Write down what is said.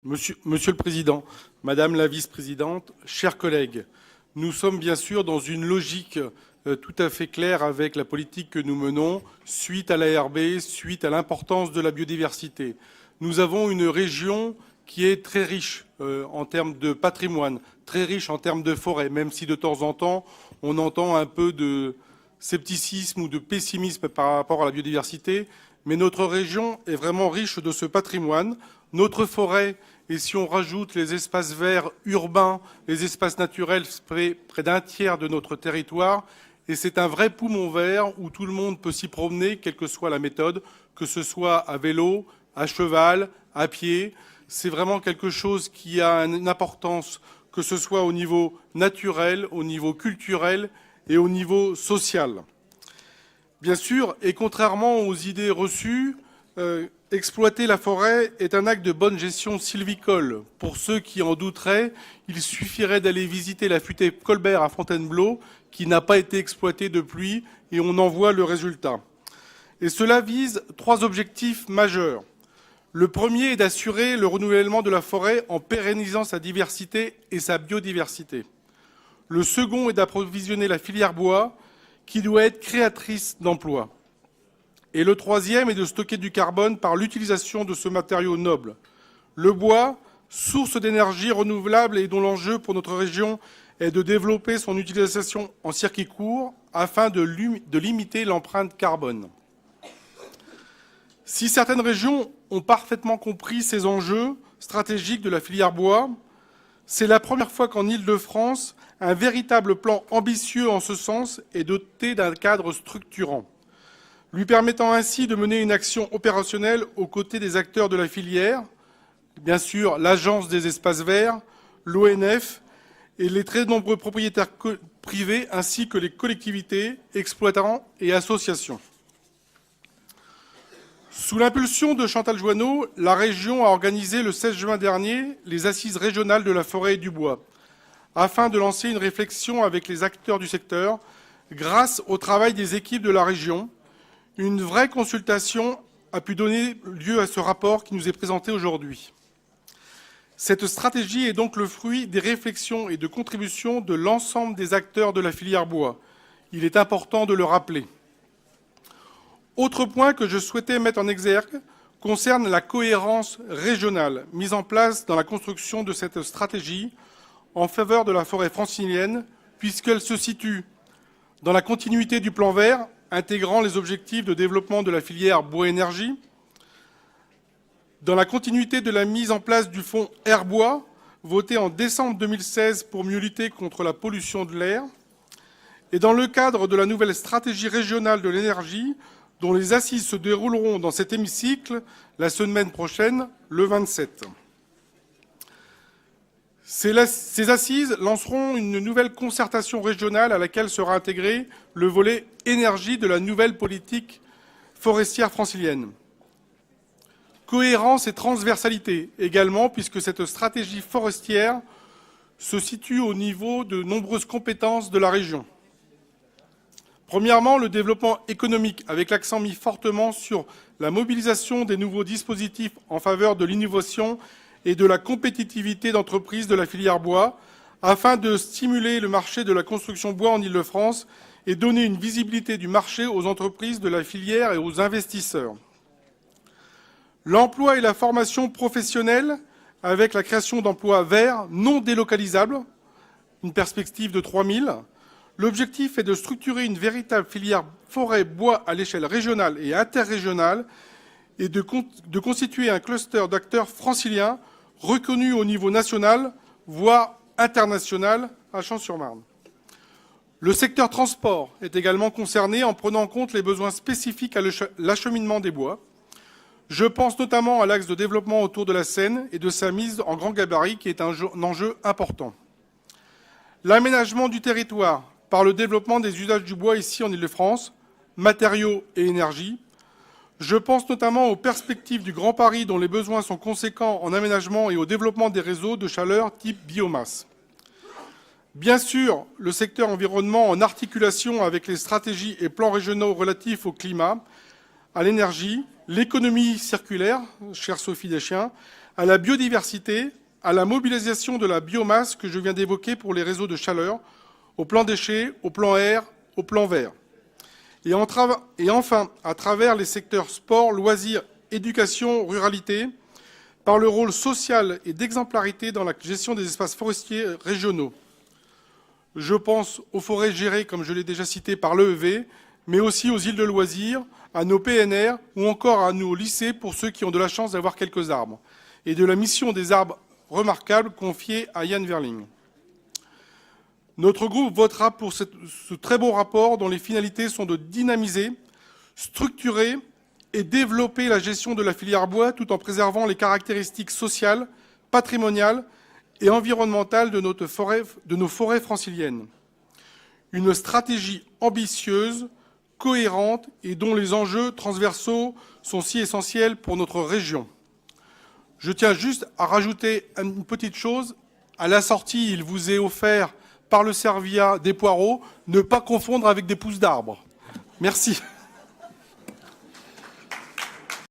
Monsieur le Président, Madame la Vice-présidente, chers collègues, nous sommes bien sûr dans une logique tout à fait claire avec la politique que nous menons suite à l'ARB, suite à l'importance de la biodiversité. Nous avons une région qui est très riche en termes de patrimoine, très riche en termes de forêt, même si de temps en temps on entend un peu de scepticisme ou de pessimisme par rapport à la biodiversité, mais notre région est vraiment riche de ce patrimoine. Notre forêt, et si on rajoute les espaces verts urbains, les espaces naturels, près d'un tiers de notre territoire, et c'est un vrai poumon vert où tout le monde peut s'y promener, quelle que soit la méthode, que ce soit à vélo, à cheval, à pied. C'est vraiment quelque chose qui a une importance, que ce soit au niveau naturel, au niveau culturel et au niveau social. Bien sûr, et contrairement aux idées reçues, exploiter la forêt est un acte de bonne gestion sylvicole. Pour ceux qui en douteraient, il suffirait d'aller visiter la futaie Colbert à Fontainebleau, qui n'a pas été exploitée depuis, et on en voit le résultat. Et cela vise 3 objectifs majeurs. Le premier est d'assurer le renouvellement de la forêt en pérennisant sa diversité et sa biodiversité. Le second est d'approvisionner la filière bois, qui doit être créatrice d'emplois. Et le troisième est de stocker du carbone par l'utilisation de ce matériau noble. Le bois, source d'énergie renouvelable et dont l'enjeu pour notre région est de développer son utilisation en circuit court afin de limiter l'empreinte carbone. Si certaines régions ont parfaitement compris ces enjeux stratégiques de la filière bois, c'est la première fois qu'en Île-de-France, un véritable plan ambitieux en ce sens est doté d'un cadre structurant, lui permettant ainsi de mener une action opérationnelle aux côtés des acteurs de la filière, bien sûr l'Agence des espaces verts, l'ONF et les très nombreux propriétaires privés ainsi que les collectivités, exploitants et associations. Sous l'impulsion de Chantal Joanneau, la région a organisé le 16 juin dernier les assises régionales de la forêt et du bois, afin de lancer une réflexion avec les acteurs du secteur grâce au travail des équipes de la région. Une vraie consultation a pu donner lieu à ce rapport qui nous est présenté aujourd'hui. Cette stratégie est donc le fruit des réflexions et de contributions de l'ensemble des acteurs de la filière bois. Il est important de le rappeler. Autre point que je souhaitais mettre en exergue concerne la cohérence régionale mise en place dans la construction de cette stratégie en faveur de la forêt francilienne, puisqu'elle se situe dans la continuité du plan vert, intégrant les objectifs de développement de la filière bois-énergie, dans la continuité de la mise en place du fonds Air-Bois, voté en décembre 2016 pour mieux lutter contre la pollution de l'air, et dans le cadre de la nouvelle stratégie régionale de l'énergie, dont les assises se dérouleront dans cet hémicycle la semaine prochaine, le 27. Ces assises lanceront une nouvelle concertation régionale à laquelle sera intégré le volet énergie de la nouvelle politique forestière francilienne. Cohérence et transversalité également, puisque cette stratégie forestière se situe au niveau de nombreuses compétences de la région. Premièrement, le développement économique, avec l'accent mis fortement sur la mobilisation des nouveaux dispositifs en faveur de l'innovation et de la compétitivité d'entreprises de la filière bois, afin de stimuler le marché de la construction bois en Île-de-France et donner une visibilité du marché aux entreprises de la filière et aux investisseurs. L'emploi et la formation professionnelle, avec la création d'emplois verts non délocalisables, une perspective de 3000. L'objectif est de structurer une véritable filière forêt-bois à l'échelle régionale et interrégionale et de constituer un cluster d'acteurs franciliens reconnus au niveau national, voire international, à Champs-sur-Marne. Le secteur transport est également concerné en prenant en compte les besoins spécifiques à l'acheminement des bois. Je pense notamment à l'axe de développement autour de la Seine et de sa mise en grand gabarit qui est un enjeu important. L'aménagement du territoire par le développement des usages du bois ici en Île-de-France, matériaux et énergie. Je pense notamment aux perspectives du Grand Paris dont les besoins sont conséquents en aménagement et au développement des réseaux de chaleur type biomasse. Bien sûr, le secteur environnement en articulation avec les stratégies et plans régionaux relatifs au climat, à l'énergie, l'économie circulaire, chère Sophie Deschien, à la biodiversité, à la mobilisation de la biomasse que je viens d'évoquer pour les réseaux de chaleur, au plan déchets, au plan air, au plan vert. Et enfin, à travers les secteurs sport, loisirs, éducation, ruralité, par le rôle social et d'exemplarité dans la gestion des espaces forestiers régionaux. Je pense aux forêts gérées, comme je l'ai déjà cité, par l'EEV, mais aussi aux îles de loisirs, à nos PNR ou encore à nos lycées pour ceux qui ont de la chance d'avoir quelques arbres, et de la mission des arbres remarquables confiée à Yann Verling. Notre groupe votera pour ce très beau rapport dont les finalités sont de dynamiser, structurer et développer la gestion de la filière bois tout en préservant les caractéristiques sociales, patrimoniales et environnementales de nos forêts franciliennes. Une stratégie ambitieuse, cohérente et dont les enjeux transversaux sont si essentiels pour notre région. Je tiens juste à rajouter une petite chose. À la sortie, il vous est offert par le Servia des poireaux, ne pas confondre avec des pousses d'arbres. Merci.